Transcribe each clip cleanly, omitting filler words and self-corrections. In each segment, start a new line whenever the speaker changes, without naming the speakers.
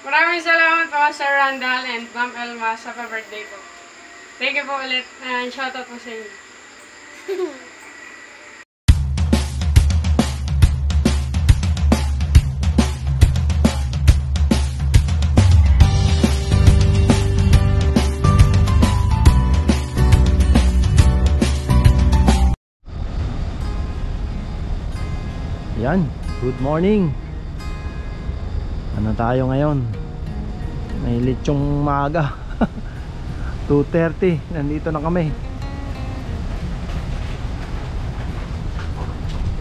Maraming salamat po Sir Randall and Ma'am Elma sa pa-birthday po. Thank you po ulit and shoutout po sa inyo.
Yan, good morning. Ano tayo ngayon? May lechong maaga. 2:30, nandito na kami.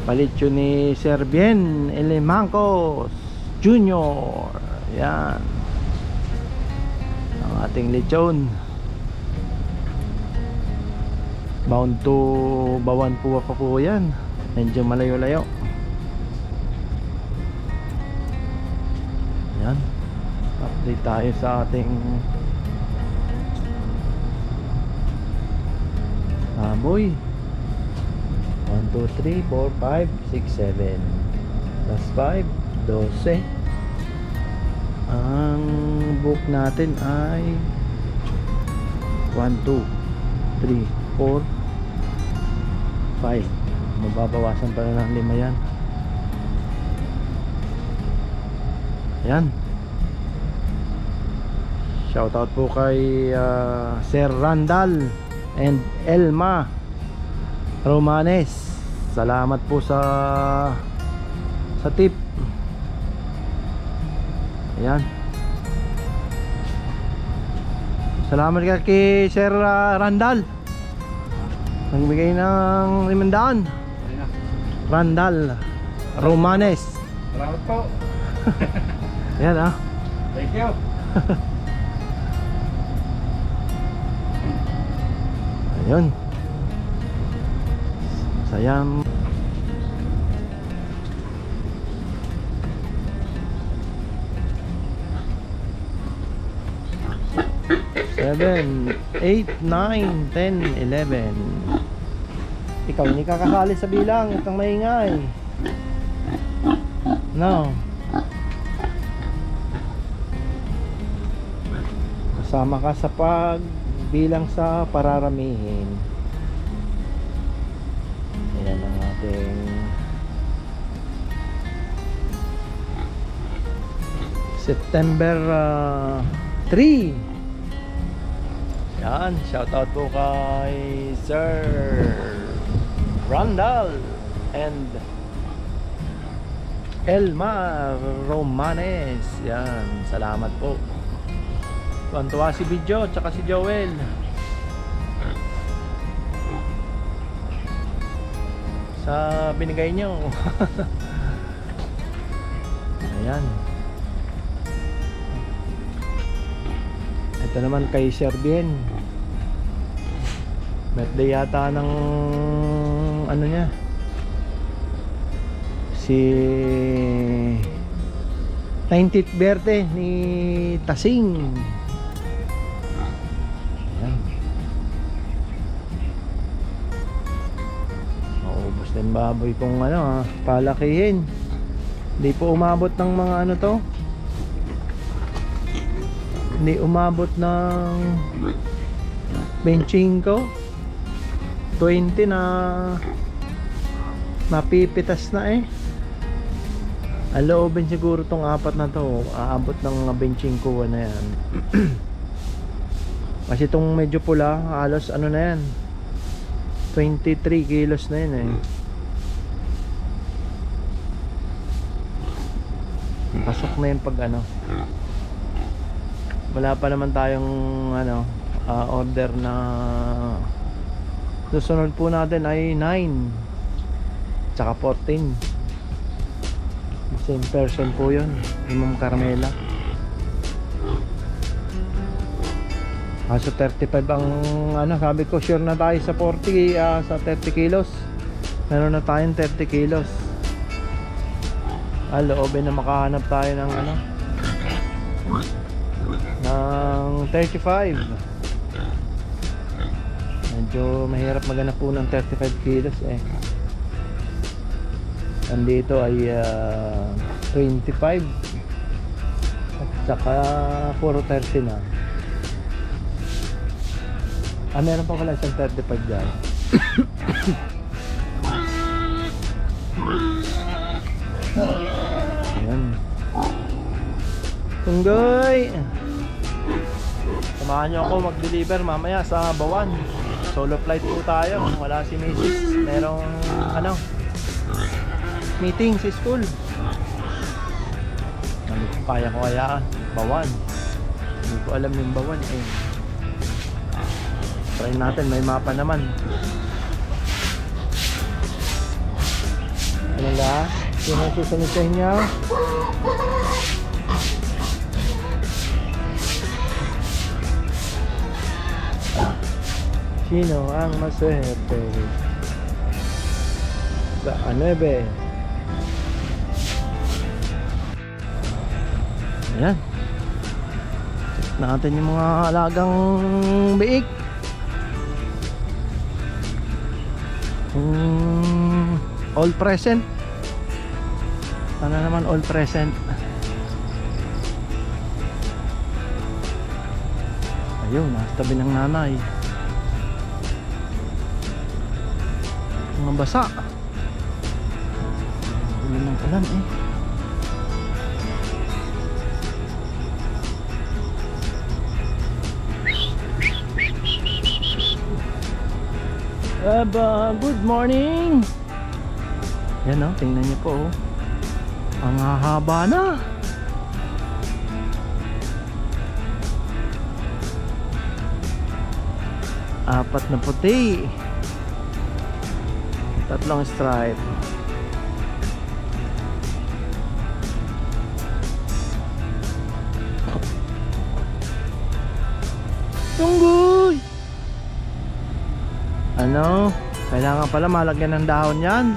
Palitsyo ni Sir Bien Elemancos Jr. Yan ang ating lechon. Bound to Bawan po pa po yan. Medyo malayo-layo. Yan, update tayo sa ating baboy. 1, 2, 3, 4, 5, 6, 7 plus 5, 12. Ang book natin ay 1, 2, 3, 4, 5. Mababawasan pa na ng 5 yan. Yan. Shoutout po kay Sir Randall and Elma Romanes. Salamat po sa tip. Ayan. Salamat kay Sir Randall. Nagbigay ng 500. Randall Romanes.
Salamat po.
Yan ah.
Thank you.
Ayun. Sayang. Seven, 8, 9, 10, 11. Ikaw hindi ka kasali sa bilang. Itong maingay. No. Kasama ka sa pagbilang sa pararamihin. Ayan ang ating September 3. Yan, shoutout po kay Sir Randall and Elma Romanes. Yan, salamat po. Tuwan-tuwa si Bidjo at saka si Joel sa binigay nyo. Ayan. Ito naman kay Sir Bien. Birthday yata ng ano niya, si 90th birthday ni Tasing. Maubos din baboy kung ano palakihin. Hindi po umabot ng mga ano to. Hindi umabot ng 25, 20 na mapipitas na eh. Aloobin siguro tong apat na to, aabot ng 25 na yan. Kasi itong medyo pula, halos ano na yan, 23 kilos na yan eh. Pasok na yun pag ano. Wala pa naman tayong ano, order na susunod po natin ay 9 tsaka 14. Same person po yun, Ma'am Carmela. So 35 ang ano, sabi ko sure na tayo sa 40, sa 30 kilos. Meron na tayong 30 kilos. Loobin na makahanap tayo ng ano, ng 35. Medyo mahirap maghanap po ng 35 kilos eh. Andito ay 25 at Saka puro 30 na. Meron pa pala isang 35 dyan. Ayan. Tunggoy! Samahan nyo ako mag-deliver mamaya sa Bawan. Solo flight po tayo. Wala si Mrs. Merong meeting sa school. Ano kung kaya ko kayaan? Bawan. Hindi ko alam yung Bawan eh. Try natin, may mapa naman. Ano ba? Sino susunod sa inyo? Sino ang maswerte? Sa 9. Ayan. Check natin yung mga alagang biik. All present. Ano naman all present? Ayun, nasa tabi ng nanay. Mga basa. Hindi ng ulan eh. Good morning. Yan o, tingnan niyo po oh. Ang hahaba na. Apat na puti. Tatlong stripe. Tunggoy! Ano? Kailangan pala malagyan ng dahon yan.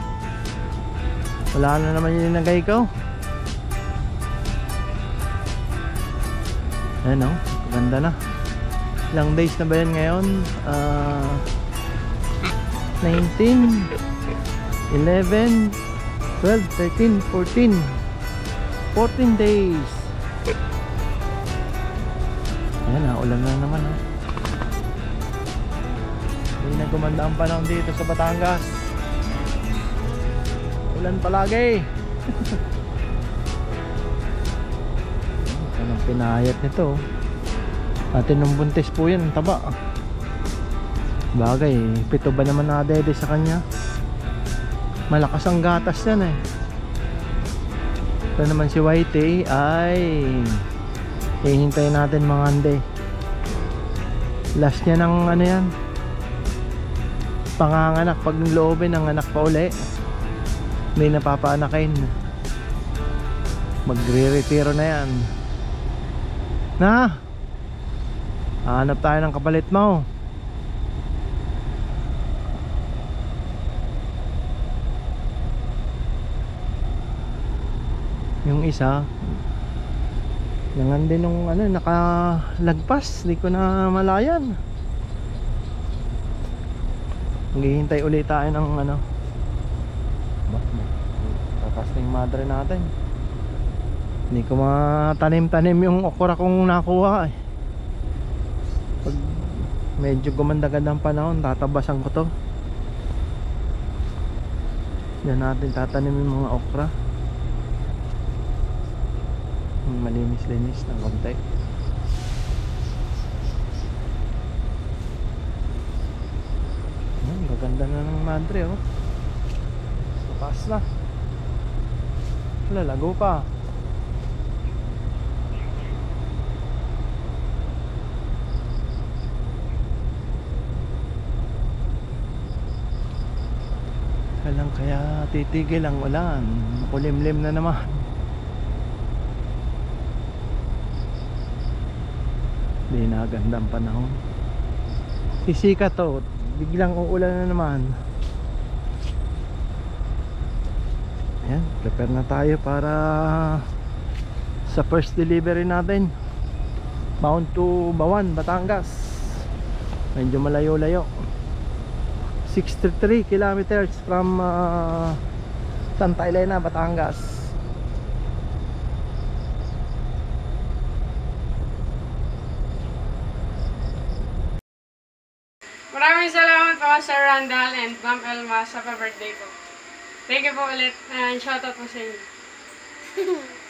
Wala na naman yung inagay ko. Ayan o, ganda na. Ilang days na ba yan ngayon? 19 11 12, 13, 14 14 days. Ayan na, ulan na naman ha. Hindi na gumanda ang panahon dito sa Batangas. Ulan palagi. Anong pinayat nito? Atin nung buntis po yan, taba. Bagay, 7 ba naman nadede sa kanya? Malakas ang gatas yan eh. Ito naman si Whitey ay hihintayin natin mga ande. Last niya ng ano yan, panganganak. Pag loobin ang anak pa uli, hindi napapaanakin. Magre-retiro na yan. Na, hanap tayo ng kapalit mo. Yung isa nangan din nung ano, nakalagpas. Hindi ko na malayan. Maghihintay ulit tayo ng ano, kakasting madre natin. Hindi ko matanim-tanim yung okra kong nakuha eh. Pag medyo gumanda-ganda ang panahon, tatabasan ko to. Diyan natin tatanim yung mga okra. Malinis-linis ng konti. Gaganda na ng madre oh. Tapas na. Lalago pa. Kailan kaya titigil ang ulan? Makulimlim na naman. Hindi na ganda ang panahon. Sisikat to, biglang uulan na naman. Ayan, prepare na tayo para sa first delivery natin. Bound to Bawan, Batangas. Medyo malayo-layo. 63 kilometers from Santa Elena, Batangas.
Maraming salamat po Sir Randall and Ma'am Elma sa pa-birthday po. Thank you po ulit and shoutout po sa inyo.